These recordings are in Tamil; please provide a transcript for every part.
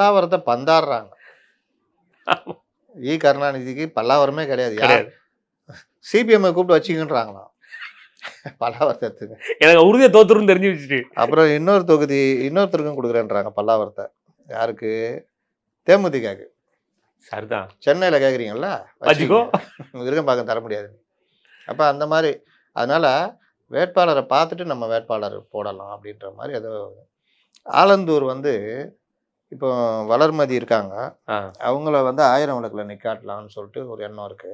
பல்லாவரத்தை பந்தாடுறாங்க. கருணாநிதிக்கு பல்லாவரமே கிடையாது. யார் சிபிஎம் கூப்பிட்டு வச்சுக்கின்றாங்களாம் பல்லாவரத்துக்கு. எனக்கு உறுதியை தோத்துருன்னு தெரிஞ்சு வச்சுட்டு அப்புறம் இன்னொரு தொகுதி இன்னொருத்தருக்கும் கொடுக்குறேன்றாங்க பல்லாவரத்தை. யாருக்கு? தேமுதிகக்கு. சரிதான். சென்னையில் கேட்குறீங்களா? வச்சுக்கோ, விருகம்பாக்கம் தர முடியாது. அப்போ அந்த மாதிரி அதனால வேட்பாளரை பார்த்துட்டு நம்ம வேட்பாளர் போடலாம் அப்படின்ற மாதிரி. ஏதோ ஆலந்தூர் இப்போ வளர்மதி இருக்காங்க, அவங்கள 1000 விளக்குல நிக்காட்டலாம்னு சொல்லிட்டு ஒரு எண்ணம் இருக்கு.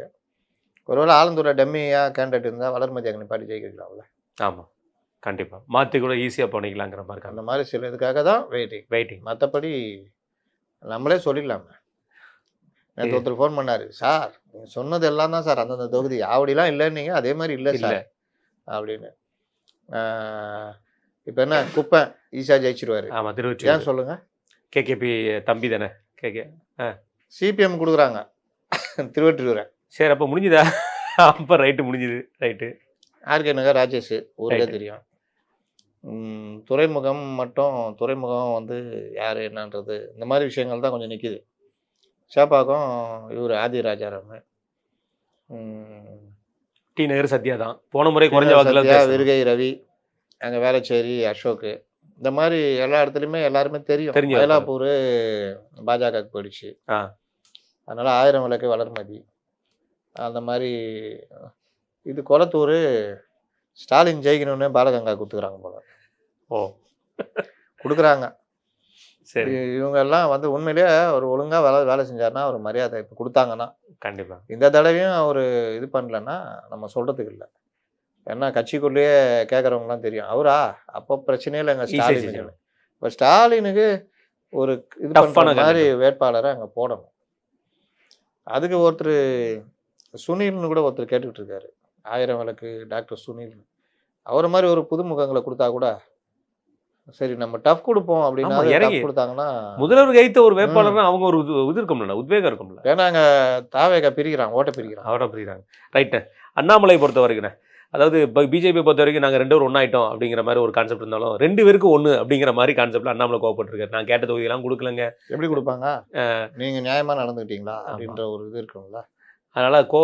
ஒருவேளை ஆலந்தூர்ல டெம்மியா கேண்டிடேட் இருந்தால் வளர்மதி அங்கே நிப்பாட்டி ஜெயிக்கலாம்ல. ஆமாம், கண்டிப்பாக மாற்றி கூட ஈஸியாக பண்ணிக்கலாங்கிற மாதிரி. அந்த மாதிரி சில இதுக்காக தான் வெயிட்டிங். மற்றபடி நம்மளே சொல்லிடலாமே. நேற்று ஒருத்தர் ஃபோன் பண்ணாரு, சார் நீங்கள் சொன்னது எல்லாம் தான் சார் அந்தந்த தொகுதி ஆவடிலாம் இல்லைன்னீங்க, அதே மாதிரி இல்லை சார் அப்படின்னு. இப்போ என்ன குப்பை ஈஸியாக ஜெயிச்சிருவாரு. ஆமாம், திருவள்ளூர். ஏன் சொல்லுங்க, கேகேபி தம்பி தானே. சிபிஎம் கொடுக்குறாங்க திருவொற்றியூரை. சரி, அப்போ முடிஞ்சுதா? அப்போ ரைட்டு, முடிஞ்சுது. ரைட்டு. ஆர்கே நகர் ராஜேஷ் ஊருக்கே தெரியும். துறைமுகம் யார் என்னன்றது இந்த மாதிரி விஷயங்கள் தான் கொஞ்சம் நிற்கிது. சேப்பாக்கம் இவர் ஆதி ராஜாராம், டி நகர் சத்யா தான் போன முறை குறைஞ்ச வாக்கில். விருகை ரவி, அங்கே வேளச்சேரி அசோக்கு, இந்த மாதிரி எல்லா இடத்துலையுமே எல்லாருமே தெரியும். மயிலாப்பூர் பாஜகவுக்கு போயிடுச்சு, அதனால 1000 விளக்கு வளர்மதி. அந்த மாதிரி இது கொளத்தூர் ஸ்டாலின் ஜெயிக்கணும்னு பாலகங்கா கொடுத்துக்கிறாங்க போல. கொடுக்குறாங்க. சரி, இவங்க எல்லாம் உண்மையிலேயே அவர் ஒழுங்காக வேலை செஞ்சாருன்னா அவர் மரியாதை இப்போ கொடுத்தாங்கன்னா கண்டிப்பாக. இந்த தடவையும் அவர் இது பண்ணலன்னா நம்ம சொல்கிறதுக்கு இல்லை. ஏன்னா கட்சிக்குள்ளேயே கேட்குறவங்கலாம் தெரியும், அவரா அப்போ பிரச்சனையே இல்லைங்க ஸ்டாலின். இப்போ ஸ்டாலினுக்கு ஒரு இது பண்ணுற மாதிரி வேட்பாளரை அங்கே போடணும். அதுக்கு ஒருத்தர் சுனில்னு கூட ஒருத்தர் கேட்டுக்கிட்டு இருக்காரு, 1000 விளக்கு டாக்டர் சுனில். அவரை மாதிரி ஒரு புதுமுகங்களை கொடுத்தா கூட சரி, நம்ம டஃப் கொடுப்போம் அப்படின்னா கொடுத்தாங்கன்னா முதல்வர் கைத்த ஒரு வேட்பாளர்னா அவங்க ஒரு இது இருக்கும்ல, உத்வேகம் இருக்கும்ல. ஏன்னா அங்கே தாவேக பிரிக்கிறாங்க, ஓட்ட பிரிக்கிறாங்க. ரைட்டு. அண்ணாமலை பொறுத்த வரைக்கும், அதாவது இப்போ பிஜேபி பொறுத்த வரைக்கும் நாங்கள் 2 பேரும் ஒன்றாயிட்டோம் அப்படிங்கிற மாதிரி ஒரு கான்செப்ட் இருந்தாலும் 2 பேருக்கு ஒன்று அப்படிங்கிற மாதிரி கான்செப்டில் அண்ணாமலை கோவப்பட்டிருக்காரு. நான் கேட்ட தொகுதியெல்லாம் கொடுக்கலங்க. எப்படி கொடுப்பாங்க? நீங்கள் நியாயமாக நடந்துக்கிட்டீங்களா அப்படின்ற ஒரு இது இருக்கும்ல. அதனால்